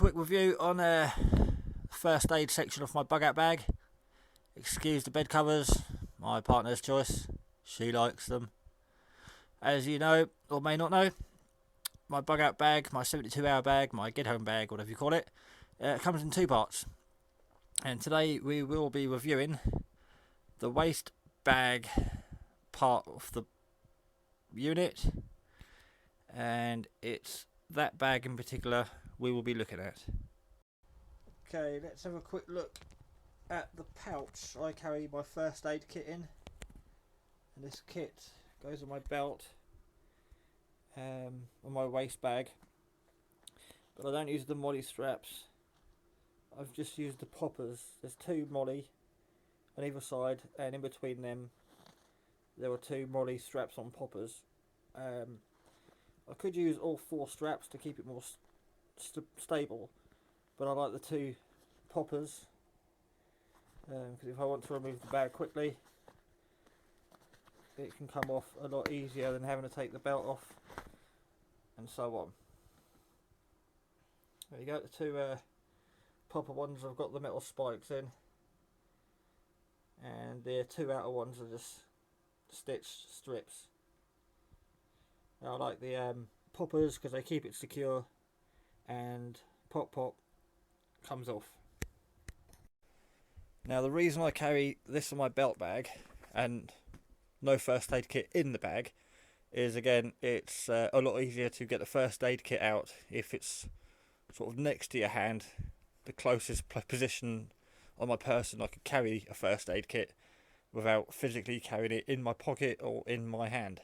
quick review on first aid section of my bug out bag. Excuse the bed covers, my partner's choice. She likes them. As you know, or may not know, my bug out bag, my 72-hour bag, my get home bag, whatever you call it, comes in two parts. And today we will be reviewing the waste bag part of the unit, and it's that bag in particular we will be looking at. Okay, let's have a quick look at the pouch I carry my first aid kit in. And this kit goes on my belt, on my waist bag, but I don't use the MOLLE straps. I've just used the poppers. There's two MOLLE on either side, and in between them there are two MOLLE straps on poppers. I could use all four straps to keep it more stable, but I like the two poppers because if I want to remove the bag quickly, it can come off a lot easier than having to take the belt off and so on. There you go, the two popper ones have got the metal spikes in, and the two outer ones are just stitched strips. Now, I like the poppers because they keep it secure, and pop comes off. Now, the reason I carry this in my belt bag and no first aid kit in the bag is, again, it's a lot easier to get the first aid kit out if it's sort of next to your hand, the closest position on my person I could carry a first aid kit without physically carrying it in my pocket or in my hand.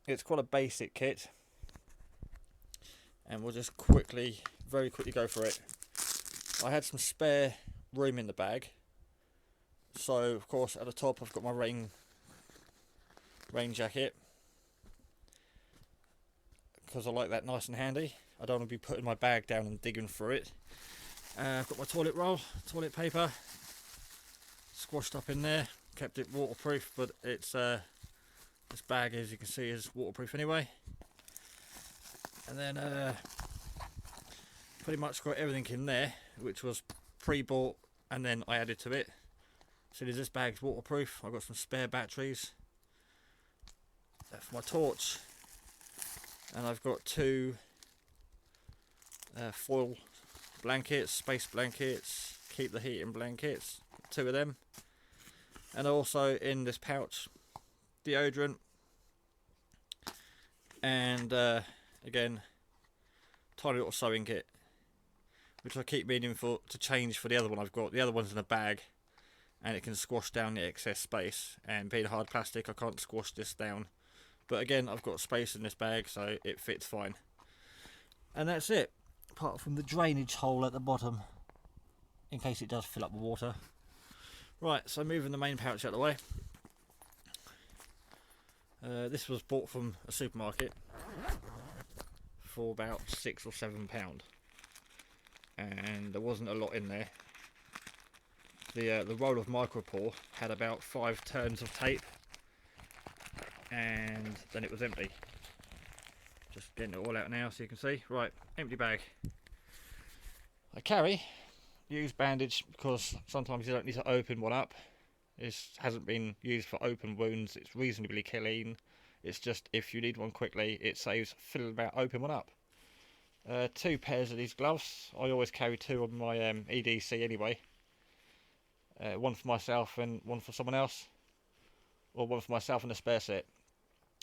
It's quite a basic kit, and we'll just very quickly go for it. I had some spare room in the bag, so of course at the top I've got my rain jacket because I like that nice and handy. I don't want to be putting my bag down and digging through it. I've got my toilet roll, toilet paper squashed up in there, kept it waterproof, but it's this bag, as you can see, is waterproof anyway. And then pretty much got everything in there which was pre-bought, and then I added to it. So this bag's waterproof. I've got some spare batteries for my torch, and I've got two foil blankets, space blankets, keep the heat in blankets, two of them. And also in this pouch, deodorant, and again, tiny little sewing kit, which I keep meaning to change for the other one I've got. The other one's in a bag, and it can squash down the excess space, and being hard plastic I can't squash this down, but again I've got space in this bag, so it fits fine. And that's it, apart from the drainage hole at the bottom in case it does fill up with water. Right, so moving the main pouch out of the way. This was bought from a supermarket for about £6 or £7, and there wasn't a lot in there. The roll of micropore had about 5 turns of tape, and then it was empty. Just getting it all out now so you can see. Right, empty bag. I carry used bandage because sometimes you don't need to open one up. This hasn't been used for open wounds, it's reasonably clean. It's just if you need one quickly, it saves filling about open one up. 2 pairs of these gloves. I always carry 2 on my EDC anyway. One for myself and one for someone else, or one for myself and a spare set.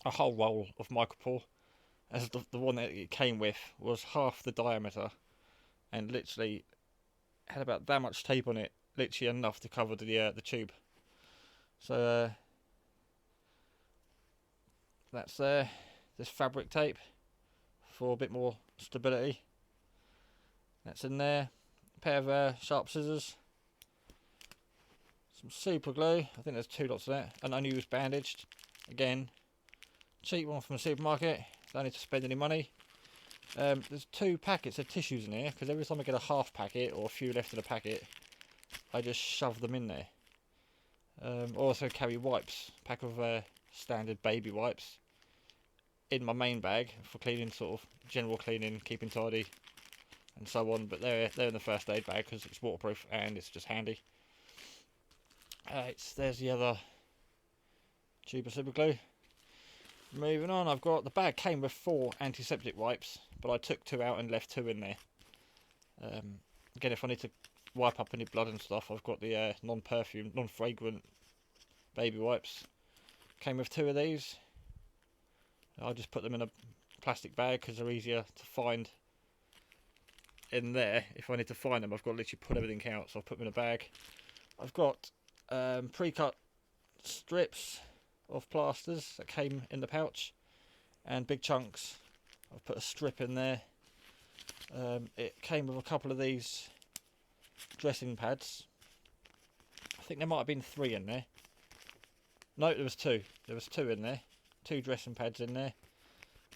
A whole roll of micropore, as the one that it came with was half the diameter, and literally had about that much tape on it, literally enough to cover the tube. So that's this fabric tape for a bit more stability. That's in there. A pair of sharp scissors, some super glue. I think there's 2 lots of that. An unused bandage, again cheap one from the supermarket. Don't need to spend any money. There's 2 packets of tissues in here because every time I get a half packet or a few left in a packet, I just shove them in there. Also carry wipes, pack of standard baby wipes in my main bag for cleaning, sort of general cleaning, keeping tidy, and so on, but they're in the first aid bag because it's waterproof and it's just handy. There's the other tube of super glue. Moving on, I've got, the bag came with 4 antiseptic wipes, but I took 2 out and left 2 in there. Again, if I need to wipe up any blood and stuff, I've got the non-perfume, non-fragrant baby wipes. Came with 2 of these. I'll just put them in a plastic bag because they're easier to find in there. If I need to find them, I've got to literally put everything out, so I'll put them in a bag. I've got pre-cut strips of plasters that came in the pouch, and big chunks. I've put a strip in there. It came with a couple of these dressing pads. I think there might have been 3 in there. No, there was 2. There was 2 in there. 2 dressing pads in there.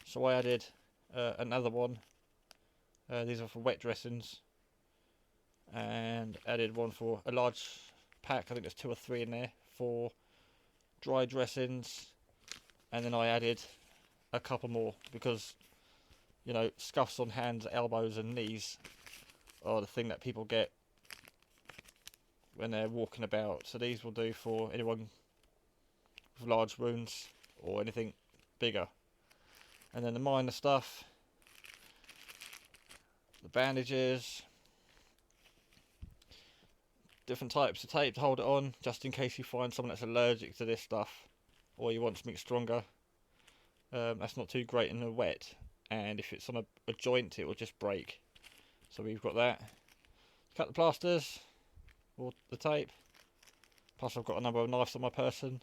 So I added another one. These are for wet dressings. And added one for a large pack. I think there's 2 or 3 in there for dry dressings. And then I added a couple more because, you know, scuffs on hands, elbows and knees are the thing that people get when they're walking about. So these will do for anyone with large wounds or anything bigger. And then the minor stuff, the bandages, different types of tape to hold it on, just in case you find someone that's allergic to this stuff or you want something stronger. That's not too great in the wet, and if it's on a joint it will just break. So we've got that. Cut the plasters or the tape. Plus I've got a number of knives on my person.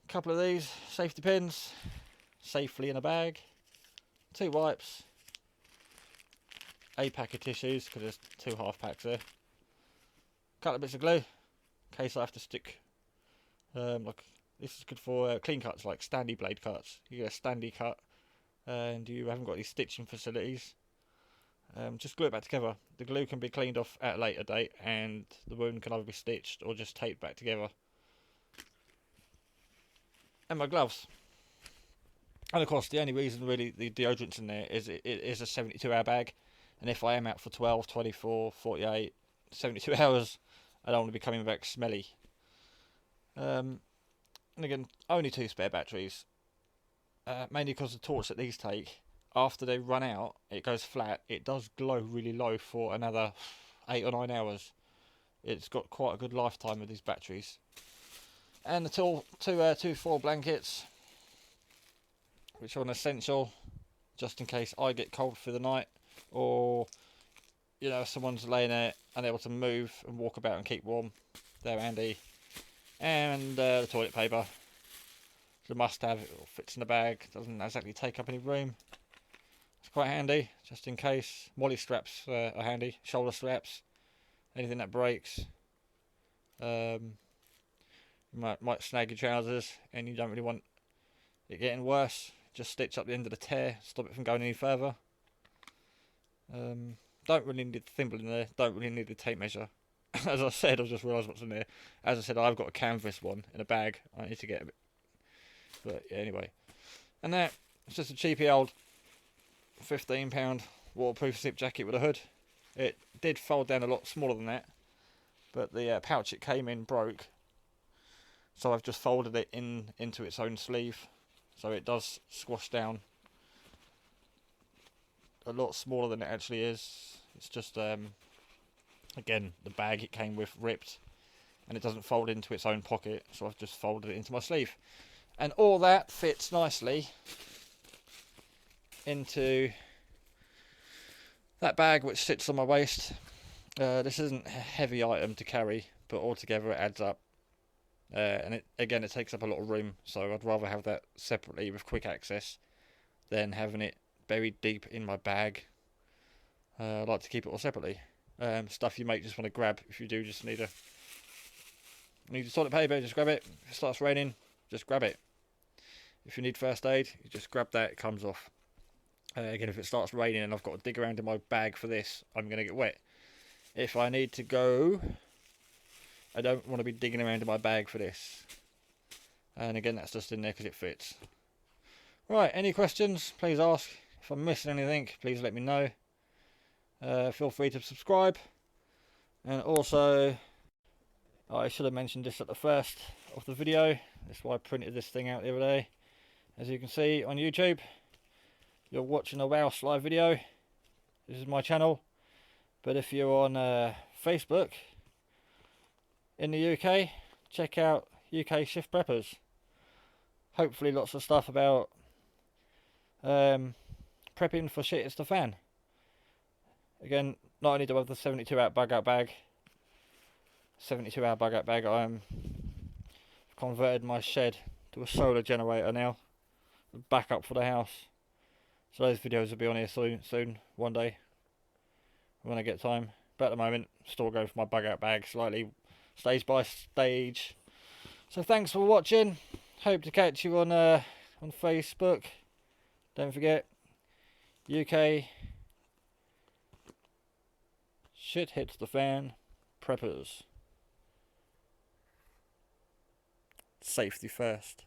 A couple of these safety pins, safely in a bag. 2 wipes. A pack of tissues because there's 2 half packs there. A couple of bits of glue in case I have to stick. Like this is good for clean cuts, like standy blade cuts. You get a standy cut and you haven't got any stitching facilities. Just glue it back together. The glue can be cleaned off at a later date and the wound can either be stitched or just taped back together. And my gloves. And of course the only reason really the deodorant's in there is it is a 72-hour bag, and if I am out for 12, 24, 48, 72 hours I don't want to be coming back smelly. And again, only 2 spare batteries, mainly because the torch that these take, after they run out, it goes flat. It does glow really low for another 8 or 9 hours. It's got quite a good lifetime with these batteries. And the two foil blankets, which are an essential, just in case I get cold for the night, or you know, if someone's laying there unable to move and walk about and keep warm. They're handy. And the toilet paper. It's a must-have. It fits in the bag. Doesn't exactly take up any room. It's quite handy, just in case. Molly straps are handy. Shoulder straps. Anything that breaks. You might snag your trousers, and you don't really want it getting worse. Just stitch up the end of the tear. Stop it from going any further. Don't really need the thimble in there. Don't really need the tape measure. As I said, I've just realised what's in there. As I said, I've got a canvas one in a bag. I need to get a bit. But yeah, anyway. And that, it's just a cheapy old £15 waterproof zip jacket with a hood. It did fold down a lot smaller than that, but the pouch it came in broke. So I've just folded it into its own sleeve. So it does squash down a lot smaller than it actually is. It's just again, the bag it came with ripped, and it doesn't fold into its own pocket, so I've just folded it into my sleeve, and all that fits nicely into that bag which sits on my waist. This isn't a heavy item to carry, but altogether it adds up, and it takes up a lot of room, so I'd rather have that separately with quick access than having it buried deep in my bag. I like to keep it all separately. Stuff you might just want to grab if you do just need toilet paper, just grab it. If it starts raining, just grab it. If you need first aid, you just grab that, it comes off. Again, if it starts raining and I've got to dig around in my bag for this, I'm going to get wet. If I need to go, I don't want to be digging around in my bag for this. And again, that's just in there because it fits. Right, any questions, please ask. If I'm missing anything, please let me know. feel free to subscribe. And also, I should have mentioned this at the first of the video. That's why I printed this thing out the other day. As you can see on YouTube, you're watching a Rouse live video. This is my channel. But if you're on Facebook in the UK, check out UK Shift Preppers. Hopefully lots of stuff about prepping for shit hits the fan. Again, not only do I have the 72-hour bug out bag, 72-hour bug out bag, I've converted my shed to a solar generator now. Backup for the house. So those videos will be on here soon, one day, when I get time. But at the moment, still going for my bug out bag slightly, stage by stage. So thanks for watching. Hope to catch you on Facebook. Don't forget, UK Shit Hits the Fan Preppers. Safety first.